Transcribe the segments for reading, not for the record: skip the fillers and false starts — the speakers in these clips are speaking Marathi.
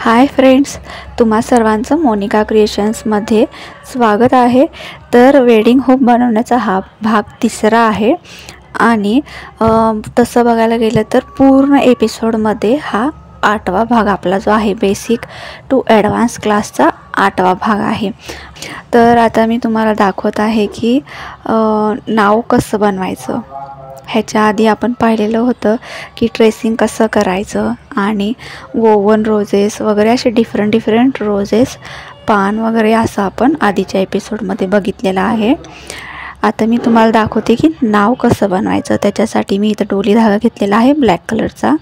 हाय फ्रेंड्स, तुम्हा सर्वांचं मोनिका क्रिएशन्समध्ये स्वागत आहे। तर वेडिंग होप बनवण्याचा हा भाग तिसरा आहे आणि तसं बघायला गेलं तर पूर्ण एपिसोडमध्ये हा 8वा भाग आपला जो आहे बेसिक टू ॲडव्हान्स क्लासचा 8वा भाग आहे। तर आता मी तुम्हाला दाखवत आहे की नाव कसं बनवायचं। ह्याच्या आधी आपण पाहिलेलं होतं की ट्रेसिंग कसं करायचं आणि वोवन रोजेस वगैरे असे डिफरंट रोजेस पान वगैरे असं आपण आधीच्या एपिसोडमध्ये बघितलेलं आहे। आता मी तुम्हाला दाखवते की नाव कसं बनवायचं। त्याच्यासाठी मी इथं डोली धागा घेतलेला आहे ब्लॅक कलरचा।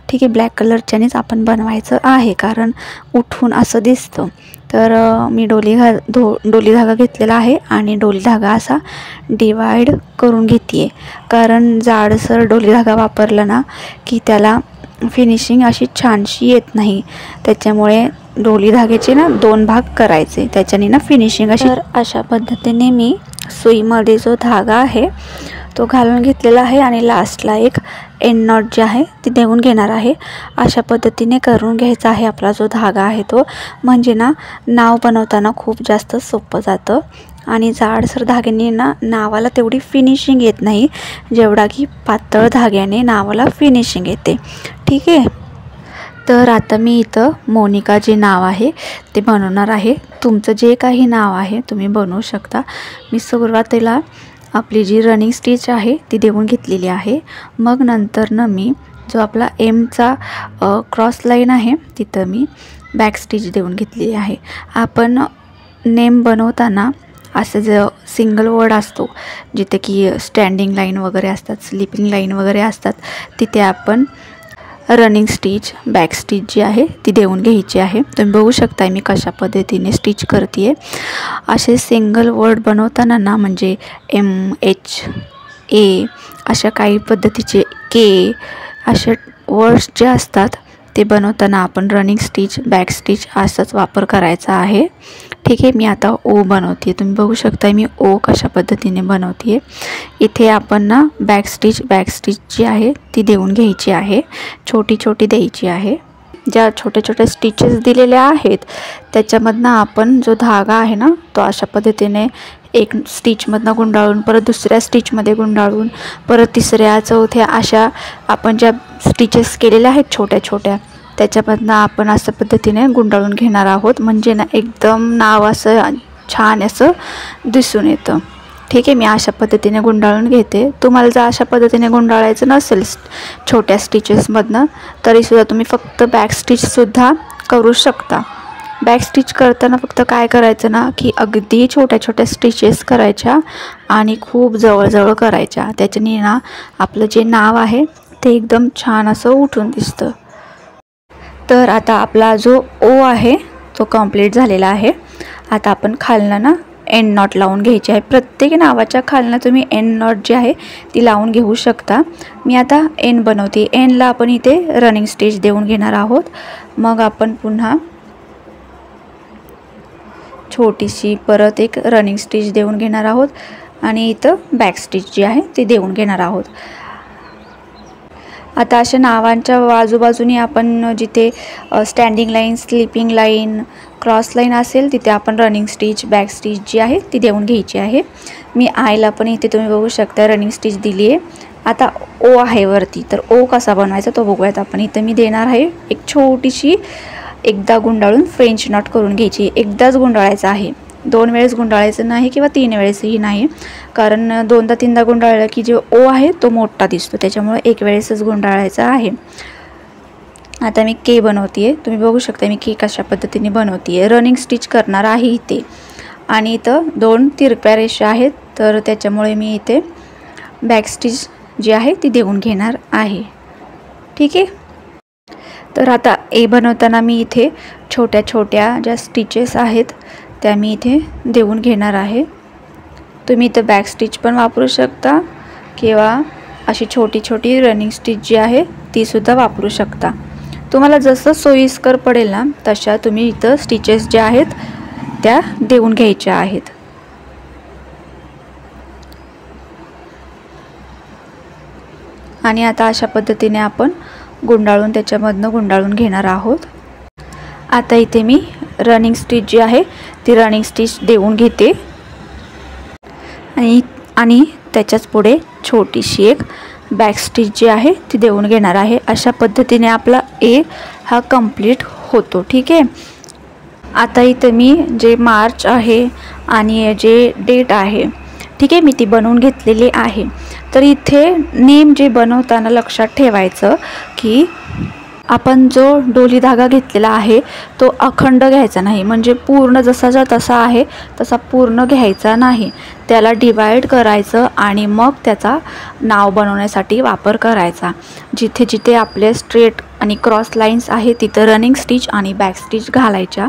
ठीक आहे, ब्लॅक कलरच्यानेच आपण बनवायचं आहे कारण उठून असं दिसतं। तर मी डोली धागा घेतलेला आहे आणि डोली धागा असा डिवाइड करून घेते कारण जाडसर डोली धागा वापरला ना की त्याला फिनिशिंग अशी छानशी येत नाही। त्याच्यामुळे डोली धाग्याचे ना 2 भाग करायचे, त्याच्याने ना फिनिशिंग अशी। तर अशा पद्धतीने मी सुईमध्ये जो धागा आहे तो घालून घेतलेला आहे आणि लास्टला एक एंड नॉट जे आहे ती देऊन घेणार आहे। अशा पद्धतीने करून घ्यायचा आहे आपला जो धागा आहे तो, म्हणजे ना नाव बनवताना खूप जास्त सोपं जातं आणि जाडसर धाग्याने ना नावाला तेवढी फिनिशिंग येत नाही जेवढा की पातळ धाग्याने नावाला फिनिशिंग येते। ठीक आहे, तर आता मी इथं मोनिका जे नाव आहे ते बनवणार आहे। तुमचं जे काही नाव आहे तुम्ही बनवू शकता। मी सुरुवातीला आपली जी रनिंग स्टिच आहे ती देऊन घेतलेली आहे। मग नंतर ना मी जो आपला एमचा क्रॉस लाईन आहे तिथं मी बॅक स्टिच देऊन घेतलेली आहे। आपण नेम बनवताना असं जो सिंगल वर्ड असतो जिथे की स्टँडिंग लाईन वगैरे असतात, स्लिपिंग लाईन वगैरे असतात, तिथे आपण रनिंग स्टिच बॅक स्टिच जी आहे ती देऊन घ्यायची आहे। तुम्ही बघू शकता मी कशा पद्धतीने स्टिच करते। असे सिंगल वर्ड बनवताना ना म्हणजे MHA अशा काही पद्धतीचे के असे वर्ड्स जे असतात ते बनवताना आपण रनिंग स्टिच बॅक स्टिच असाच वापर करायचा आहे। ठीक आहे, मी आता ओ बनवते। तुम्ही बघू शकता मी ओ कशा पद्धतीने बनवते। इथे आपण ना बॅक स्टिच जी आहे ती देऊन घ्यायची आहे, छोटी द्यायची आहे। ज्या छोट्या स्टिचेस दिलेल्या आहेत त्याच्यामधनं आपण जो धागा आहे ना तो अशा पद्धतीने एक स्टिचमधनं गुंडाळून परत दुसऱ्या स्टिचमध्ये गुंडाळून परत तिसऱ्या चौथ्या अशा आपण ज्या स्टिचेस केलेल्या आहेत छोट्या त्याच्यामधनं आपण अशा पद्धतीने गुंडाळून घेणार आहोत, म्हणजे ना एकदम नाव असं छान असं दिसून येतं। ठीक आहे, मी अशा पद्धतीने गुंडाळून घेते। तुम्हाला जर अशा पद्धतीने गुंडाळायचं नसेल छोट्या स्टिचेसमधनं तरीसुद्धा तुम्ही फक्त बॅक स्टिचसुद्धा करू शकता। बॅक स्टिच करताना फक्त काय करायचं ना की अगदी छोट्या स्टिचेस करायच्या आणि खूप जवळ करायच्या, त्याच्याने ना आपलं जे नाव आहे ते एकदम छान असं उठून दिसतं। तर आता आपला जो ओ आहे तो कंप्लीट झालेला आहे। आता आपण खालनं ना एंड नॉट लावून घ्यायची आहे। प्रत्येक नावाच्या खालनं तुम्ही एंड नॉट जी आहे ती लावून घेऊ शकता। मी आता एंड बनवते। एंडला आपण इथे रनिंग स्टिच देऊन घेणार आहोत। मग आपण पुन्हा छोटीशी परत एक रनिंग स्टिच देऊन घेणार आहोत आणि इथं बॅक स्टिच जी आहे ती देऊन घेणार आहोत। आता अशा नावांच्या बाजूबाजूने आपण जिथे standing line, sleeping line, cross line असेल तिथे आपण रनिंग स्टिच बॅक स्टिच जी आहे ती देऊन घ्यायची आहे। मी आयला पण इथे तुम्ही बघू शकता रनिंग स्टिच दिली आहे। आता ओ आहे वरती, तर ओ कसा बनवायचा तो बघूयात आपण। इथं मी देणार आहे एक छोटीशी एकदा गुंडाळून फ्रेंच नॉट करून घ्यायची। एकदाच गुंडाळायचं आहे, 2 वेळेस गुंडाळायचं नाही किंवा 3 वेळेसही नाही, कारण 2दा-3दा गुंडाळलं की जो ओ आहे तो मोठा दिसतो, त्याच्यामुळे 1 वेळेसच गुंडाळायचं आहे। आता मी के बनवते। तुम्ही बघू शकता मी के कशा पद्धतीने बनवते। रनिंग स्टिच करणार आहे इथे आणि इथं 2 तिरप्या रेषा आहेत, तर त्याच्यामुळे मी इथे बॅक स्टिच जी आहे ती देऊन घेणार आहे। ठीक आहे, तर आता ए बनवताना मी इथे छोट्या ज्या स्टिचेस आहेत त्या मी इथे देऊन घेणार आहे। तुम्ही इथं बॅक स्टिच पण वापरू शकता किंवा अशी छोटी रनिंग स्टिच जी आहे ती सुद्धा वापरू शकता। तुम्हाला जसं सोयीस्कर पडेल ना तशा तुम्ही इथं स्टिचेस ज्या आहेत त्या देऊन घ्यायच्या आहेत। आणि आता अशा पद्धतीने आपण गुंडाळून त्याच्यामधनं गुंडाळून घेणार आहोत। आता इथे मी रनिंग स्टिच जी आहे ती रनिंग स्टिच देऊन घेते आणि त्याच्याच पुढे छोटीशी एक बॅक स्टिच जी आहे ती देऊन घेणार आहे। अशा पद्धतीने आपला ए हा कंप्लीट होतो। ठीक आहे, आता इथे मी जे मार्च आहे आणि जे डेट आहे, ठीक आहे, मी ती बनवून घेतलेली आहे। तर इथे नेम जे बनवताना लक्षात ठेवायचं की आपण जो डोली धागा घेतलेला आहे तो अखंड घ्यायचा नाही, म्हणजे पूर्ण जसाचा तसा आहे तसा पूर्ण घ्यायचा नाही, त्याला डिवाइड करायचं आणि मग त्याचा नाव बनवण्यासाठी वापर करायचा। जिथे जिथे आपले स्ट्रेट आणि क्रॉस लाईन्स आहे तिथे रनिंग स्टिच आणि बॅक स्टिच घालायच्या,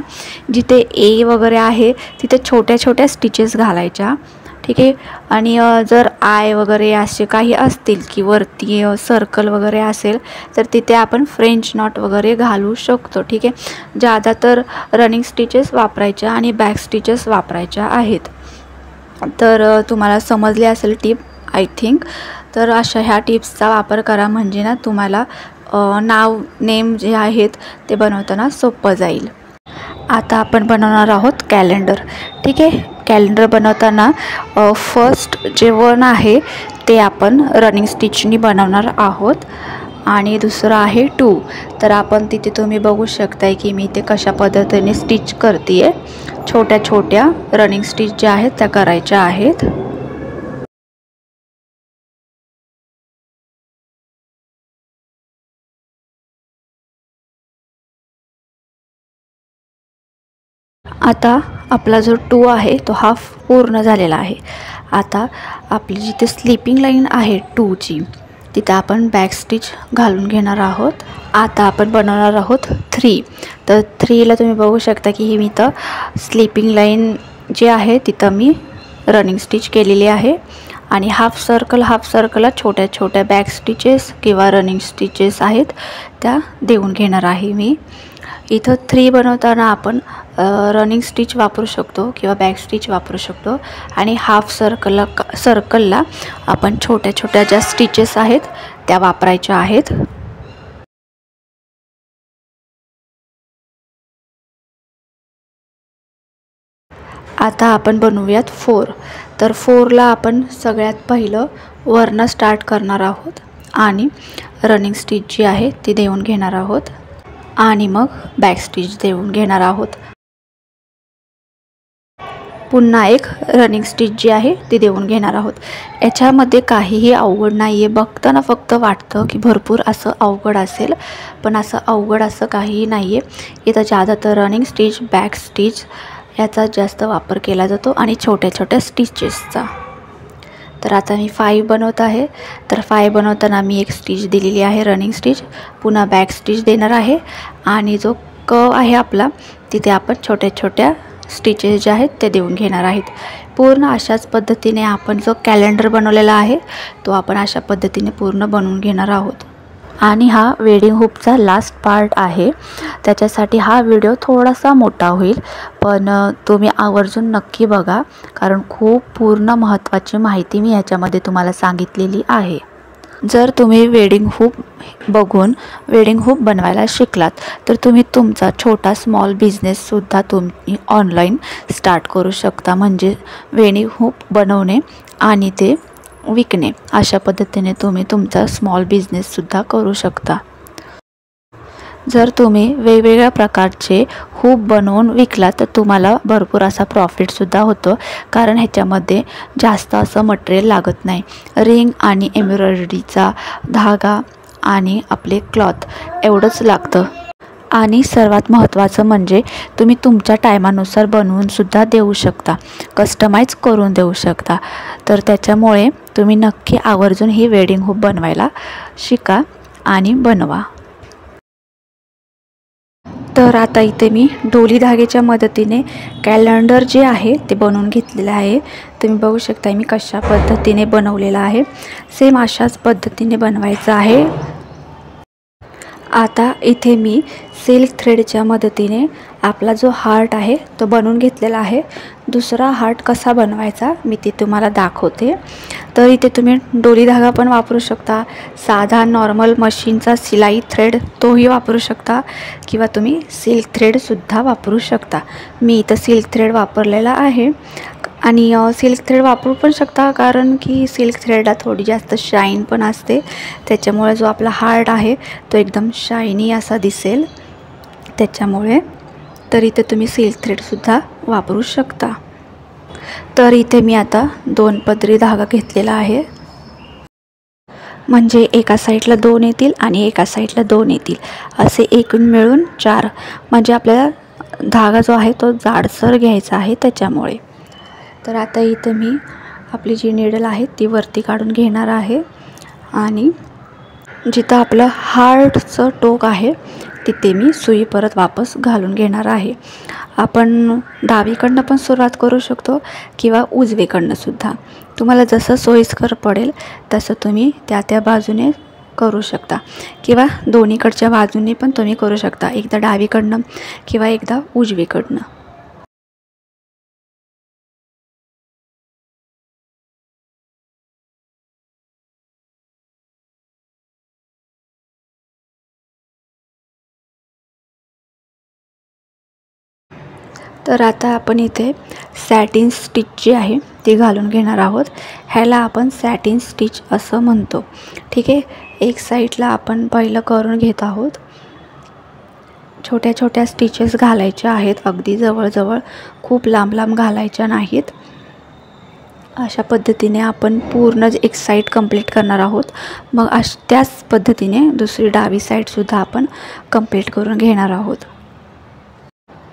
जिथे ए वगैरे आहे तिथे छोट्या छोट्या स्टिचेस घालायच्या। ठीक आहे, आणि जर आय वगैरे असे काही असतील की वरती सर्कल वगैरे असेल तर तिथे आपण फ्रेंच नॉट वगैरे घालू शकतो। ठीक आहे, ज्यादा तर रनिंग स्टिचेस वापरायच्या आणि बॅक स्टिचेस वापरायच्या आहेत। तर तुम्हाला समजले असेल टिप आय थिंक। तर अशा ह्या टिप्सचा वापर करा, म्हणजे ना तुम्हाला नेम जे आहेत ते बनवताना सोपं जाईल। आता आपण बनवणार आहोत कॅलेंडर। ठीक आहे, कॅलेंडर बनवताना फर्स्ट जे 1 आहे ते आपण रनिंग स्टिचनी बनवणार आहोत आणि दुसरं आहे 2। तर आपण तिथे तुम्ही बघू शकताय की मी ते कशा पद्धतीने स्टिच करते। छोट्या छोट्या रनिंग स्टिच ज्या आहेत त्या करायच्या आहेत। आता आपला जो 2 आहे तो हाफ पूर्ण झालेला आहे। आता आपली जिथे स्लीपिंग लाईन आहे 2 ची तिथे आपण बॅक स्टिच घालून घेणार आहोत। आता आपण बनवणार आहोत 3। तर 3 ला तुम्ही बघू शकता की ही मी तर स्लीपिंग लाईन जी आहे तिथं मी रनिंग स्टिच केलेली आहे आणि हाफ सर्कलला छोट्या छोट्या बॅक स्टिचेस किंवा रनिंग स्टिचेस आहेत त्या देऊन घेणार आहे मी। इथं 3 बनवताना आपण रनिंग स्टिच वापरू शकतो किंवा बॅक स्टिच वापरू शकतो आणि हाफ सर्कलला आपण छोट्या छोट्या ज्या स्टिचेस आहेत त्या वापरायच्या आहेत। आता आपण बनवूयात 4। तर 4 ला आपण सगळ्यात पहिलं वरनं स्टार्ट करणार आहोत आणि रनिंग स्टिच जी आहे ती देऊन घेणार आहोत आणि मग बॅक स्टिच देऊन घेणार आहोत। पुन्हा एक रनिंग स्टिच जी आहे ती देऊन घेणार आहोत। याच्यामध्ये काहीही अवघड नाही आहे, बघताना फक्त वाटतं की भरपूर असं अवघड असेल, पण असं अवघड असं काहीही नाही आहे। इथं ज्यादातर रनिंग स्टिच बॅक स्टिच याचा जास्त वापर केला जातो आणि छोट्या छोट्या स्टिचेसचा। तर आता मी 5 बनवत आहे। तर 5 बनवताना मी एक स्टिच दिलेली आहे रनिंग स्टिच, पुन्हा बॅक स्टिच देणार आहे आणि जो कर्व आहे आपला तिथे आपण छोट्या छोट्या स्टिचेस जे आहेत ते देऊन घेणार आहेत। पूर्ण अशाच पद्धतीने आपण जो कॅलेंडर बनवलेला आहे तो आपण अशा पद्धतीने पूर्ण बनवून घेणार आहोत। आणि हा वेडिंग हुकचा लास्ट पार्ट आहे, त्याच्यासाठी हा व्हिडिओ थोडासा मोठा होईल, पण तुम्ही आवर्जून नक्की बघा, कारण खूप पूर्ण महत्त्वाची माहिती मी ह्याच्यामध्ये तुम्हाला सांगितलेली आहे। जर तुम्ही वेडिंग हुक बघून वेडिंग हुक बनवायला शिकलात तर तुम्ही तुमचा छोटा स्मॉल बिझनेससुद्धा तुम्ही ऑनलाईन स्टार्ट करू शकता, म्हणजे वेडिंग हुक बनवणे आणि ते विकणे, अशा पद्धतीने तुम्ही तुमचा स्मॉल बिझनेससुद्धा करू शकता। जर तुम्ही वेगवेगळ्या प्रकारचे हुक बनवून विकला तर तुम्हाला भरपूर असा प्रॉफिटसुद्धा होतो, कारण ह्याच्यामध्ये जास्त असं मटेरियल लागत नाही। रिंग आणि एम्ब्रॉयडरीचा धागा आणि आपले क्लॉथ एवढंच लागतं आणि सर्वात महत्त्वाचं म्हणजे तुम्ही तुमच्या टायमानुसार बनवूनसुद्धा देऊ शकता, कस्टमाइज करून देऊ शकता। तर त्याच्यामुळे तुम्ही नक्की आवर्जून ही वेडिंग हुक बनवायला शिका आणि बनवा। तर आता इथे मी डोली धाग्याच्या मदतीने कॅलेंडर जे आहे ते बनवून घेतलेलं आहे। तुम्ही बघू शकता मी कशा पद्धतीने बनवलेलं आहे, सेम अशाच पद्धतीने बनवायचं आहे। आता इथे मी सिल्क थ्रेडच्या मदतीने आपला जो हार्ट आहे तो बनवून घेतलेला आहे। दुसरा हार्ट कसा बनवायचा मी ते तुम्हाला दाखवते। तर इथे तुम्ही डोली धागा पण वापरू शकता, साधा नॉर्मल मशीनचा सिलाई थ्रेड तोही वापरू शकता, किंवा तुम्ही सिल्क थ्रेडसुद्धा वापरू शकता। मी इथं सिल्क थ्रेड वापरलेला आहे आणि सिल्क थ्रेड वापरू पण शकता, कारण की सिल्क थ्रेडला थोडी जास्त शाईन पण असते, त्याच्यामुळे जो आपला हार्ट आहे तो एकदम शायनी असा दिसेल त्याच्यामुळे। तर इथे तुम्ही सिल्क थ्रेडसुद्धा वापरू शकता। तर इथे मी आता 2 पदरी धागा घेतलेला आहे, म्हणजे एका साईडला 2 येतील आणि एका साईडला 2 येतील, असे एकूण मिळून 4, म्हणजे आपल्याला धागा जो आहे तो जाडसर घ्यायचा आहे त्याच्यामुळे। तर आता इथे मी आपली जी नीडल आहे ती वरती काढून घेणार आहे आणि जिथं आपलं हार्टचं टोक आहे तिथे मी सुई परत वापस घालून घेणार आहे। आपण डावीकडनं पण सुरुवात करू शकतो किंवा उजवीकडनं सुद्धा, तुम्हाला जसं सोयीस्कर पडेल तसं तुम्ही त्या बाजूने करू शकता, किंवा दोन्हीकडच्या बाजूने पण तुम्ही करू शकता, एकदा डावीकडनं किंवा एकदा उजवीकडनं। तर आता आपण इथे सॅटिन स्टिच जी आहे ती घालून घेणार आहोत। ह्याला आपण सॅटिन स्टिच असं म्हणतो, ठीक आहे। एक साईडला आपण पहिलं करून घेत आहोत, छोट्या छोट्या स्टिचेस घालायच्या आहेत, अगदी जवळजवळ, खूप लांब लांब घालायच्या नाहीत। अशा पद्धतीने आपण पूर्ण एक साईड कंप्लीट करणार आहोत, मग त्याच पद्धतीने दुसरी डावी साईडसुद्धा आपण कंप्लीट करून घेणार आहोत।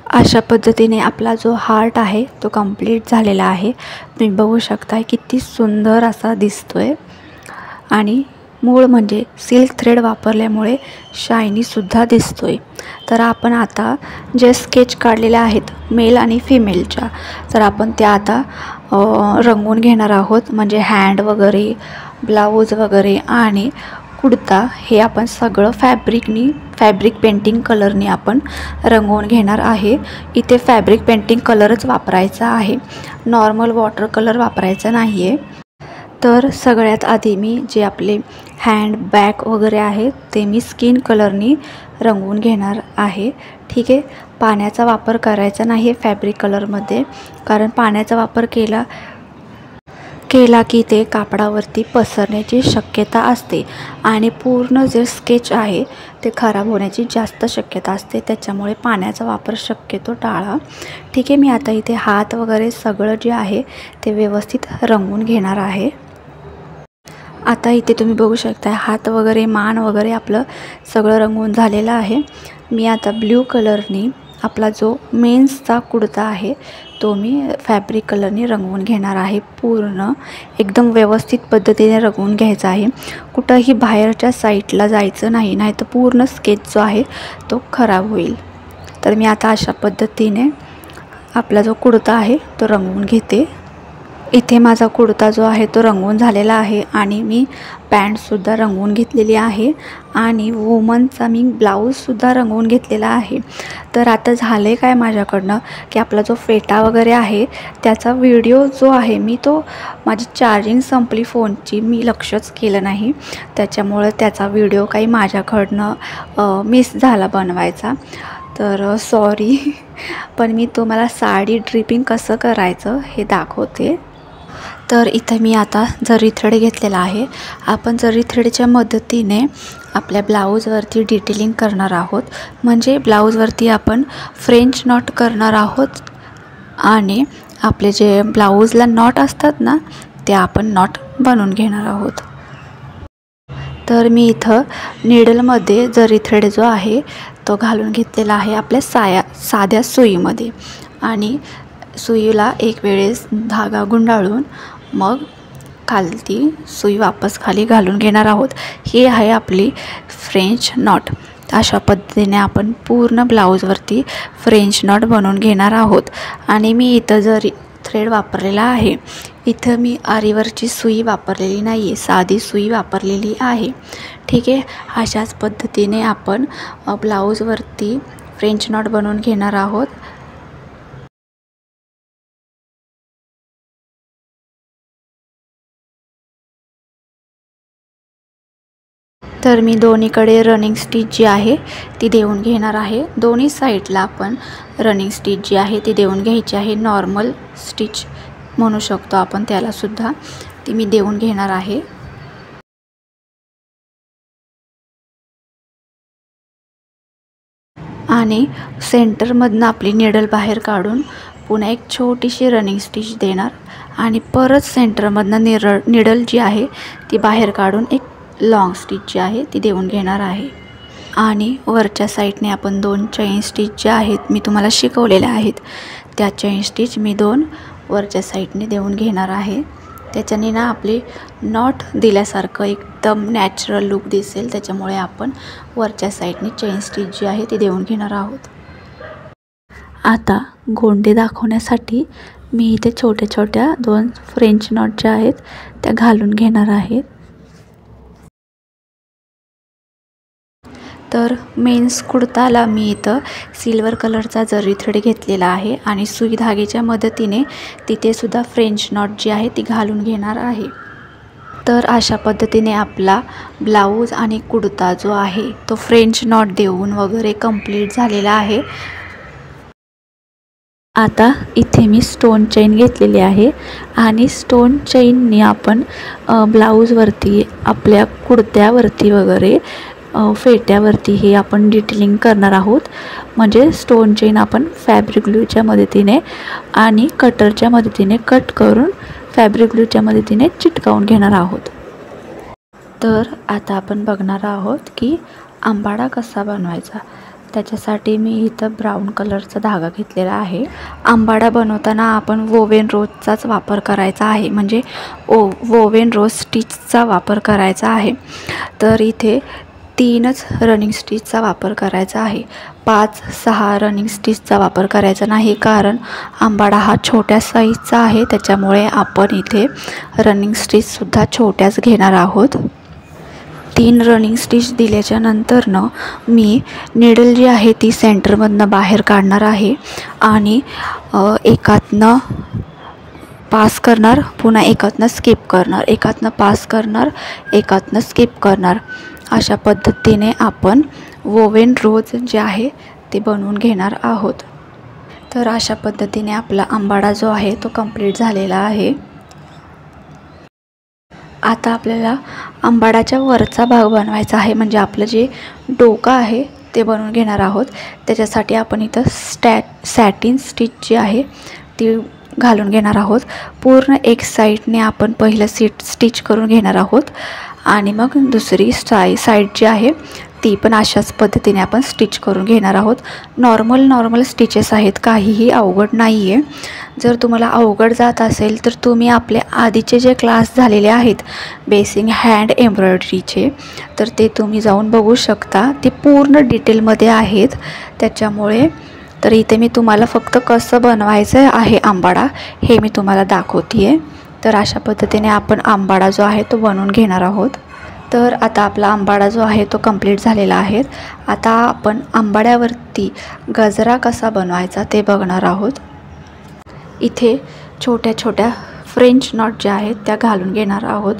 अशा पद्धतीने आपला जो हार्ट आहे तो कंप्लीट झालेला आहे, तुम्ही बघू शकता किती सुंदर असा दिसतोय, आणि मूळ म्हणजे सिल्क थ्रेड वापरल्यामुळे शायनीसुद्धा दिसतोय। तर आपण आता जे स्केच काढलेले आहेत मेल आणि फिमेलच्या, तर आपण त्या आता रंगवून घेणार आहोत, म्हणजे हँड वगैरे, ब्लाऊज वगैरे आणि कुर्ता हे आपण सगळं फॅब्रिक पेंटिंग कलरने आपण रंगवून घेणार आहे। इथे फॅब्रिक पेंटिंग कलरच वापरायचा आहे, नॉर्मल वॉटर कलर वापरायचा नाही आहे। तर सगळ्यात आधी मी जे आपले हँड बॅक वगैरे आहे ते मी स्किन कलरनी रंगवून घेणार आहे, ठीक आहे। पाण्याचा वापर करायचा नाही आहे फॅब्रिक कलरमध्ये, कारण पाण्याचा वापर केला की ते कापडावरती पसरण्याची शक्यता असते आणि पूर्ण जे स्केच आहे ते खराब होण्याची जास्त शक्यता असते, त्याच्यामुळे पाण्याचा वापर शक्यतो टाळा, ठीक आहे। मी आता इथे हात वगैरे सगळं जे आहे ते व्यवस्थित रंगवून घेणार आहे। आता इथे तुम्ही बघू शकता हात वगैरे, मान वगैरे आपलं सगळं रंगवून झालेलं आहे। मी आता ब्ल्यू कलरनी आपला जो मेन्सचा कुर्ता आहे तो मी फॅब्रिक कलरने रंगवून घेणार आहे, पूर्ण एकदम व्यवस्थित पद्धतीने रंगवून घ्यायचा आहे, कुठंही बाहेरच्या साईडला जायचं नाही, नाहीतर पूर्ण स्केच जो आहे तो खराब होईल। तर मी आता अशा पद्धतीने आपला जो कुर्ता आहे तो रंगवून घेते। इथे माझा कुर्ता जो आहे तो रंगवून झालेला आहे आणि मी पॅन्टसुद्धा रंगवून घेतलेली आहे आणि वुमनचा मी ब्लाऊजसुद्धा रंगवून घेतलेला आहे। तर आता झाले काय माझ्याकडनं की आपला जो फेटा वगैरे आहे त्याचा व्हिडिओ जो आहे मी तो, माझी चार्जिंग संपली फोनची, मी लक्षच केलं नाही, त्याच्यामुळे त्याचा व्हिडिओ काही माझ्याकडनं मिस झाला बनवायचा, तर सॉरी। पण मी तुम्हाला साडी ड्रिपिंग कसं करायचं हे दाखवते। तर इथे मी आता जरी थ्रेड घेतलेला आहे, आपण जरी थ्रेडच्या मदतीने आपल्या ब्लाऊजवरती डिटेलिंग करणार आहोत, म्हणजे ब्लाऊजवरती आपण फ्रेंच नॉट करणार आहोत आणि आपले जे ब्लाऊजला नॉट असतात ना ते आपण नॉट बनवून घेणार आहोत। तर मी इथं नीडलमध्ये जरी थ्रेड जो आहे तो घालून घेतलेला आहे आपल्या साध्या सुईमध्ये, आणि सुईला एक वेळेस धागा गुंडाळून मग खालती सुई वापस खाली घालून घेणार आहोत। ही आहे आपली फ्रेंच नॉट। अशा पद्धतीने आपण पूर्ण ब्लाऊजवरती फ्रेंच नॉट बनवून घेणार आहोत। आणि मी इथं जरी थ्रेड वापरलेला आहे इथं मी आरीवरची सुई वापरलेली नाही आहे, साधी सुई वापरलेली आहे. ठीक आहे. अशाच पद्धतीने आपण ब्लाऊजवरती फ्रेंच नॉट बनवून घेणार आहोत. तर मी दोन्हीकडे रनिंग स्टिच जी आहे ती देऊन घेणार आहे. दोन्ही साईडला आपण रनिंग स्टिच जी आहे ती देऊन घ्यायची आहे. नॉर्मल स्टिच म्हणू शकतो आपण त्यालासुद्धा, ती मी देऊन घेणार आहे. आणि सेंटरमधनं आपली निडल बाहेर काढून पुन्हा एक छोटीशी रनिंग स्टिच देणार आणि परत सेंटरमधनं निडल जी आहे ती बाहेर काढून एक लॉंग स्टिच जी आहे ती देऊन घेणार आहे. आणि वरच्या साईडने आपण 2 चेन स्टिच ज्या आहेत मी तुम्हाला शिकवलेल्या आहेत त्या चेन स्टिच मी 2 वरच्या साईडने देऊन घेणार आहे. त्याच्याने ना आपली नॉट दिल्यासारखं एकदम नॅचरल लुक दिसेल. त्याच्यामुळे आपण वरच्या साईडने चेन स्टिच जी आहे ती देऊन घेणार आहोत. आता गोंडे दाखवण्यासाठी मी इथे छोट्या छोट्या 2 फ्रेंच नॉट ज्या आहेत त्या घालून घेणार आहेत. तर मेन्स कुर्ताला मी इथं सिल्वर कलरचा जरी थ्रेड घेतलेला आहे आणि सुई धागेच्या मदतीने तिथे सुद्धा फ्रेंच नॉट जी आहे ती घालून घेणार आहे. तर अशा पद्धतीने आपला ब्लाऊज आणि कुर्ता जो आहे तो फ्रेंच नॉट देऊन वगैरे कंप्लीट झालेला आहे. आता इथे मी स्टोन चेन घेतलेली आहे आणि स्टोन चेनने आपण ब्लाऊजवरती आपल्या कुर्त्यावरती वगैरे फेट्यावरती हे आपण डिटेलिंग करणार आहोत. म्हणजे स्टोन चेन आपण फॅब्रिक ग्लूच्या मदतीने आणि कटरच्या मदतीने कट करून फॅब्रिक ग्लूच्या मदतीने चिटकावून घेणार आहोत. तर आता आपण बघणार आहोत की आंबाडा कसा बनवायचा. त्याच्यासाठी मी इथं ब्राऊन कलरचा धागा घेतलेला आहे. आंबाडा बनवताना आपण वोवेन रोजचाच वापर करायचा आहे, म्हणजे वोवेन रोज स्टिचचा वापर करायचा आहे. तर इथे 3च रनिंग स्टिचचा वापर करायचा आहे. 5-6 रनिंग स्टिचचा वापर करायचा नाही, कारण आंबाडा हा छोट्या साईजचा आहे. त्याच्यामुळे आपण इथे रनिंग स्टिचसुद्धा छोट्याच घेणार आहोत. 3 रनिंग स्टिच दिल्याच्या नंतरनं मी निडल जी आहे ती सेंटरमधनं बाहेर काढणार आहे आणि एकातनं पास करणार, पुन्हा एकातनं स्किप करणार, एकातनं पास करणार, एकातनं स्किप करणार. अशा पद्धतीने आपण वोवेन रोज जे आहे ते बनवून घेणार आहोत. तर अशा पद्धतीने आपला आंबाडा जो आहे तो कंप्लीट झालेला आहे. आता आपल्याला आंबाडाच्या वरचा भाग बनवायचा आहे, म्हणजे आपलं जे डोकं आहे ते बनवून घेणार आहोत. त्याच्यासाठी आपण इथं सॅटिन स्टिच जी आहे ती घालून घेणार आहोत. पूर्ण एक साईडने आपण पहिलं स्टिच करून घेणार आहोत आणि मग दुसरी साईड जी आहे ती पण अशाच पद्धतीने आपण स्टिच करून घेणार आहोत. नॉर्मल स्टिचेस आहेत, काहीही अवघड नाही आहे. जर तुम्हाला अवघड जात असेल तर तुम्ही आपले आधीचे जे क्लास झालेले आहेत बेसिक हँड एम्ब्रॉयडरीचे, तर ते तुम्ही जाऊन बघू शकता. ते पूर्ण डिटेलमध्ये आहेत. त्याच्यामुळे तर इथे मी तुम्हाला फक्त कसं बनवायचं आहे आंबाडा हे मी तुम्हाला दाखवते आहे. तर अशा पद्धतीने आपण आंबाडा जो आहे तो बनवून घेणार आहोत. तर आता आपला आंबाडा जो आहे तो कंप्लीट झालेला आहे. आता आपण आंबाड्यावरती गजरा कसा बनवायचा ते बघणार आहोत. इथे छोट्या छोट्या फ्रेंच नॉट ज्या आहेत त्या घालून घेणार आहोत.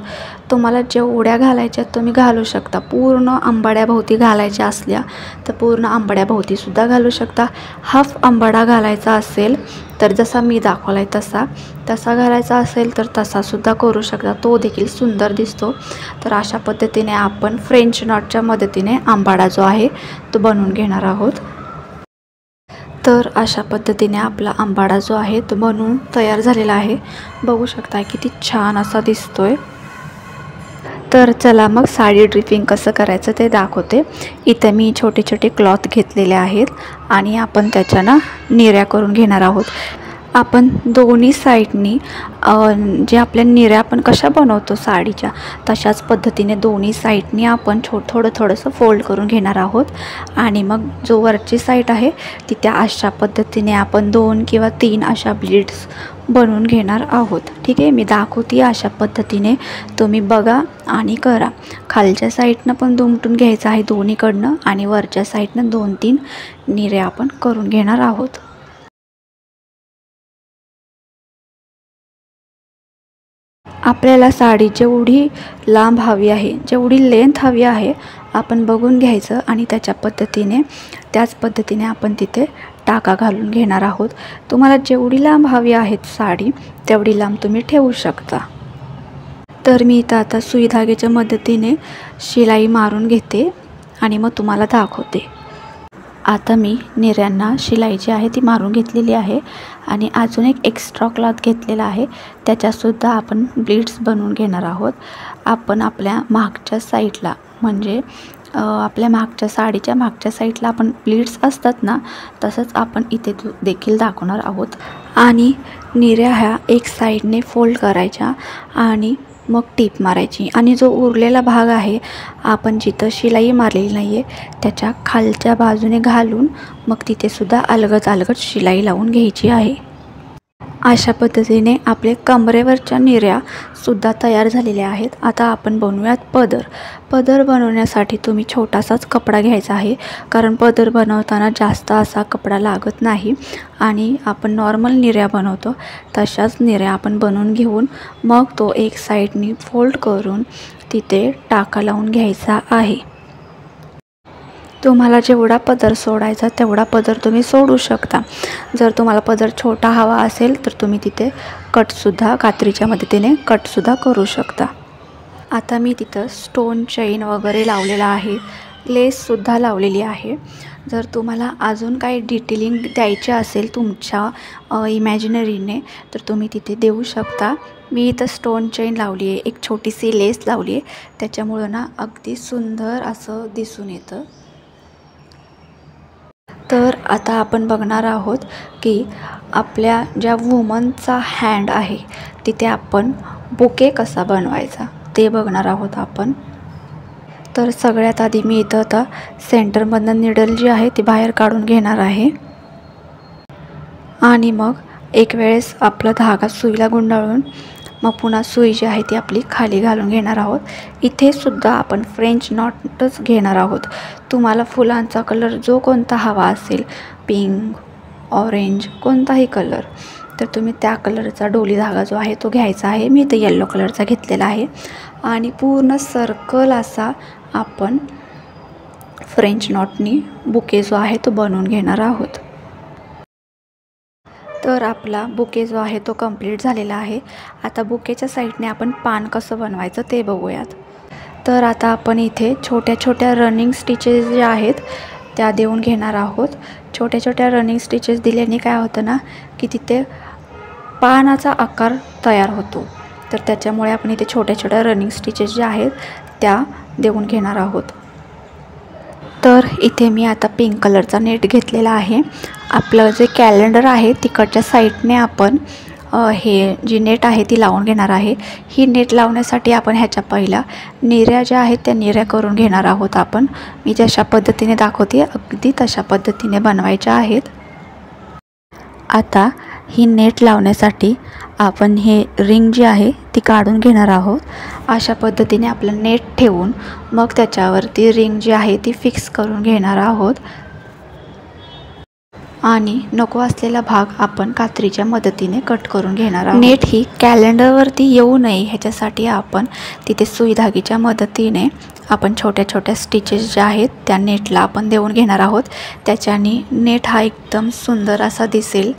तुम्हाला जेवढ्या घालायच्या तुम्ही घालू शकता. पूर्ण आंबाड्याभोवती घालायच्या असल्या तर पूर्ण आंबाड्याभोवतीसुद्धा घालू शकता. हाफ आंबाडा घालायचा असेल तर जसा मी दाखवला आहे तसा घालायचा असेल तर तसासुद्धा करू शकता, तो देखील सुंदर दिसतो. तर अशा पद्धतीने आपण फ्रेंच नॉटच्या मदतीने आंबाडा जो आहे तो बनवून घेणार आहोत. तर अशा पद्धतीने आपला आंबाडा जो आहे तो बनवून तयार झालेला आहे. बघू शकता किती छान असा दिसतोय. तर चला मग साडी ड्रिपिंग कसं करायचं ते दाखवते. इथे मी छोटे छोटे क्लॉथ घेतलेले आहेत आणि आपण त्याच्यानं निऱ्या करून घेणार आहोत. आपण दोन्ही साईडनी जे आपल्या निऱ्या आपण कशा बनवतो साडीच्या, तशाच पद्धतीने दोन्ही साईडनी आपण थोडंसं फोल्ड करून घेणार आहोत. आणि मग जो वरची साईड आहे तिथे अशा पद्धतीने आपण 2 किंवा 3 अशा ब्लीड्स बनवून घेणार आहोत. ठीक आहे, मी दाखवते अशा पद्धतीने तुम्ही बघा आणि करा. खालच्या साईडनं पण दुमटून घ्यायचं आहे दोन्हीकडनं आणि वरच्या साईडनं 2-3 निऱ्या आपण करून घेणार आहोत. आपल्याला साडी जेवढी लांब हवी आहे, जेवढी लेंथ हवी आहे, आपण बघून घ्यायचं आणि त्याच पद्धतीने आपण तिथे टाका घालून घेणार आहोत. तुम्हाला जेवढी लांब हवी आहे साडी तेवढी लांब तुम्ही ठेवू शकता. तर मी इथं आता सुई धाग्याच्या मदतीने शिलाई मारून घेते आणि मग तुम्हाला दाखवते. आता मी निऱ्यांना शिलाई जी आहे ती मारून घेतलेली आहे आणि अजून एक एक्स्ट्रा क्लॉथ घेतलेला आहे, त्याच्यासुद्धा आपण ब्लीड्स बनवून घेणार आहोत. आपण आपल्या मागच्या साईडला म्हणजे आपल्या मागच्या साडीच्या मागच्या साईडला आपण ब्लीड्स असतात ना, तसंच आपण इथे देखील दाखवणार आहोत. आणि निऱ्या ह्या एक साईडने फोल्ड करायच्या आणि मग टीप मारायची आणि जो उरलेला भाग आहे आपण जिथं शिलाई मारलेली नाही आहे त्याच्या खालच्या बाजूने घालून मग तिथे सुद्धा अलगद शिलाई लावून घ्यायची आहे. अशा पद्धतीने आपले कमरेवरच्या निऱ्या सुद्धा तयार झालेल्या आहेत. आता आपण बनवूयात पदर. पदर बनवण्यासाठी तुम्ही छोटासाच कपडा घ्यायचा आहे, कारण पदर बनवताना जास्त असा कपडा लागत नाही आणि आपण नॉर्मल निऱ्या बनवतो तशाच निऱ्या आपण बनवून घेऊन मग तो एक साईडनी फोल्ड करून तिथे टाका लावून घ्यायचा आहे. तुम्हाला जेवढा पदर सोडायचा तेवढा पदर तुम्ही सोडू शकता. जर तुम्हाला पदर छोटा हवा असेल तर तुम्ही तिथे कटसुद्धा कात्रीच्या मदतीने कटसुद्धा करू शकता. आता मी तिथं स्टोन चेन वगैरे लावलेला आहे, लेससुद्धा लावलेली आहे. जर तुम्हाला अजून काही डिटेलिंग द्यायचे असेल तुमच्या इमॅजिनरीने तर तुम्ही तिथे देऊ शकता. मी इथं स्टोन चेन लावली आहे, एक छोटीशी लेस लावली आहे, त्याच्यामुळं ना अगदी सुंदर असं दिसून येतं. तर आता आपण बघणार आहोत की आपल्या ज्या वुमनचा हँड आहे तिथे आपण बुके कसा बनवायचा ते बघणार आहोत आपण. तर सगळ्यात आधी मी इथं आता सेंटरमधनं निडल जी आहे ती बाहेर काढून घेणार आहे आणि मग एक वेळेस आपला धागा सुईला गुंडाळून मग पुन्हा सुई जी आहे ती आपली खाली घालून घेणार आहोत. इथे सुद्धा आपण फ्रेंच नॉटच घेणार आहोत. तुम्हाला फुलांचा कलर जो कोणता हवा असेल, पिंक, ऑरेंज, कोणताही कलर, तर तुम्ही त्या कलरचा डोली धागा जो आहे तो घ्यायचा आहे. मी इथे येल्लो कलरचा घेतलेला आहे आणि पूर्ण सर्कल असा आपण फ्रेंच नॉटनी बुके जो आहे तो बनवून घेणार आहोत. तर आपला बुके जो आहे तो कंप्लीट झालेला आहे. आता बुकेच्या साईडने आपण पान कसं बनवायचं ते बघूयात. तर आता आपण इथे छोट्या छोट्या रनिंग स्टिचेस ज्या आहेत त्या देऊन घेणार आहोत. छोट्या छोट्या रनिंग स्टिचेस दिल्याने काय होतं ना की तिथे पानाचा आकार तयार होतो. तर त्याच्यामुळे आपण इथे छोट्या छोट्या रनिंग स्टिचेस ज्या आहेत त्या देऊन घेणार आहोत. तर इथे मी आता पिंक कलरचा नेट घेतलेला आहे. आपलं जे कॅलेंडर आहे तिकडच्या साईडने आपण हे जी नेट आहे ती लावून घेणार आहे. ही नेट लावण्यासाठी आपण ह्याच्या पहिला निऱ्या ज्या आहेत त्या निऱ्या करून घेणार आहोत. आपण मी जशा पद्धतीने दाखवते अगदी तशा पद्धतीने बनवायच्या आहेत. आता ही नेट लावण्यासाठी आपण हे रिंग जी आहे ती काढून घेणार आहोत. अशा पद्धतीने आपलं नेट ठेवून मग त्याच्यावरती रिंग जी आहे ती फिक्स करून घेणार आहोत आणि नको असलेला भाग आपण कात्रीच्या मदतीने कट करून घेणार आहोत. नेट ही कॅलेंडरवरती येऊ नये ह्याच्यासाठी आपण तिथे सुई धागेच्या मदतीने आपण छोट्या छोट्या स्टिचेस ज्या आहेत त्या नेटला आपण देऊन घेणार आहोत. त्याच्याने नेट हा एकदम सुंदर असा दिसेल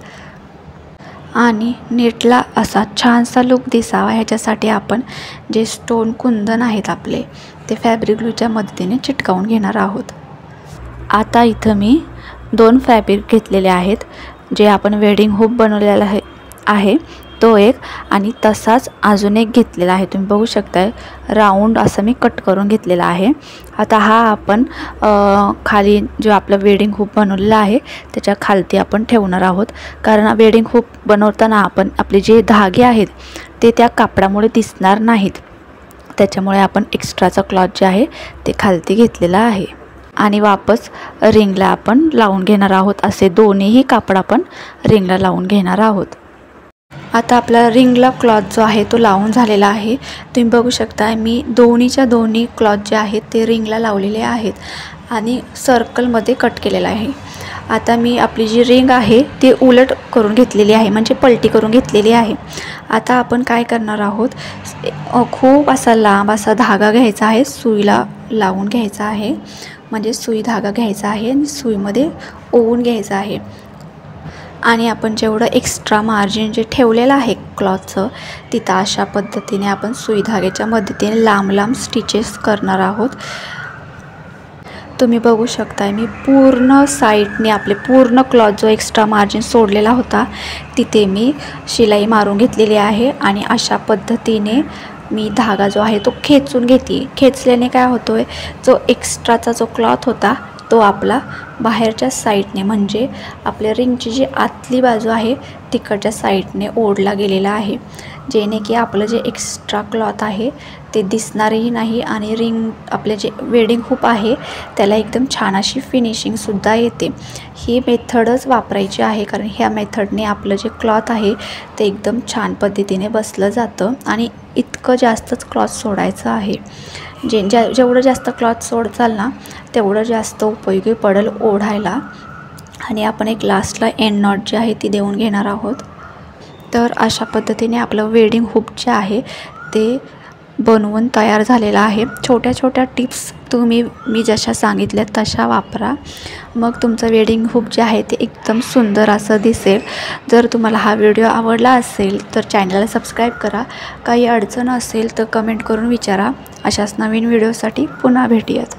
आणि नेटला असा छानसा लुक दिसावा ह्याच्यासाठी आपण जे स्टोन कुंदन आहेत आपले ते फॅब्रिक ग्लूच्या मदतीने चिटकावून घेणार आहोत. आता इथं मी 2 फॅब्रिक घेतलेले आहेत जे आपण वेडिंग हुक बनवलेलं आहे तो एक आणि तसाच अजून एक घेतलेला आहे. तुम्ही बघू शकताय राऊंड असं मी कट करून घेतलेला आहे. आता हा आपण खाली जो आपलं वेडिंग हूप बनवलेला आहे त्याच्या खालती आपण ठेवणार आहोत, कारण वेडिंग हूप बनवताना आपण आपले जे धागे आहेत ते त्या कापडामुळे दिसणार नाहीत, त्याच्यामुळे आपण एक्स्ट्राचा क्लॉथ जे आहे ते खालती घेतलेला आहे. आणि वापस रिंगला आपण लावून घेणार आहोत. असे दोन्हीही कापड आपण रिंगला लावून घेणार आहोत. आता आपला रिंगला क्लॉथ जो आहे तो लावून झालेला आहे. तुम्ही बघू शकता मी दोन्हीच्या दोन्ही क्लॉथ जे आहेत ते रिंगला लावलेले आहेत आणि सर्कलमध्ये कट केलेला आहे. आता मी आपली जी रिंग आहे ती उलट करून घेतलेली आहे, म्हणजे पलटी करून घेतलेली आहे. आता आपण काय करणार आहोत, खूप असा लांब असा धागा घ्यायचा आहे, सुईला लावून घ्यायचा आहे, म्हणजे सुई धागा घ्यायचा आहे आणि सुईमध्ये ओवून घ्यायचा आहे. आणि आपण जेवढं एक्स्ट्रा मार्जिन जे ठेवलेलं आहे क्लॉथचं तिथं अशा पद्धतीने आपण सुई धाग्याच्या मदतीने लांब लांब स्टिचेस करणार आहोत. तुम्ही बघू शकताय मी पूर्ण साईडने आपले पूर्ण क्लॉथ जो एक्स्ट्रा मार्जिन सोडलेला होता तिथे मी शिलाई मारून घेतलेली आहे आणि अशा पद्धतीने मी धागा जो आहे तो खेचून घेते. खेचल्याने काय होतोय, जो एक्स्ट्राचा जो क्लॉथ होता तो आपला बाहेरच्या साईडने, म्हणजे आपल्या रिंगची जी आतली बाजू आहे तिकडच्या साईडने ओढला गेलेला आहे, जेणे की आपलं जे एक्स्ट्रा क्लॉथ आहे ते दिसणारही नाही आणि रिंग आपले जे वेडिंग हूप आहे त्याला एकदम छान अशी फिनिशिंगसुद्धा येते. ही मेथडच वापरायची आहे, कारण ह्या मेथडने आपलं जे क्लॉथ आहे ते एकदम छान पद्धतीने बसलं जातं आणि इतकं जास्तच क्लॉथ सोडायचं आहे. जेवढं जास्त क्लॉथ सोडचाल ना तेवढं जास्त उपयोगी पडेल ओढायला. आणि आपण एक लास्टला एंड नॉट जी आहे ती देऊन घेणार आहोत. तर अशा पद्धतीने आपलं वेडिंग हूप जे आहे ते बनवून तयार झालेलं आहे. छोट्या छोट्या टिप्स मी जशा सांगितल्या तशा वापरा, मग तुमचं वेडिंग हूप जे आहे ते एकदम सुंदर असं दिसेल. जर तुम्हाला हा व्हिडिओ आवडला असेल तर चॅनलला सबस्क्राईब करा. काही अडचण असेल तर कमेंट करून विचारा. अशाच नवीन व्हिडिओसाठी पुन्हा भेटूयात.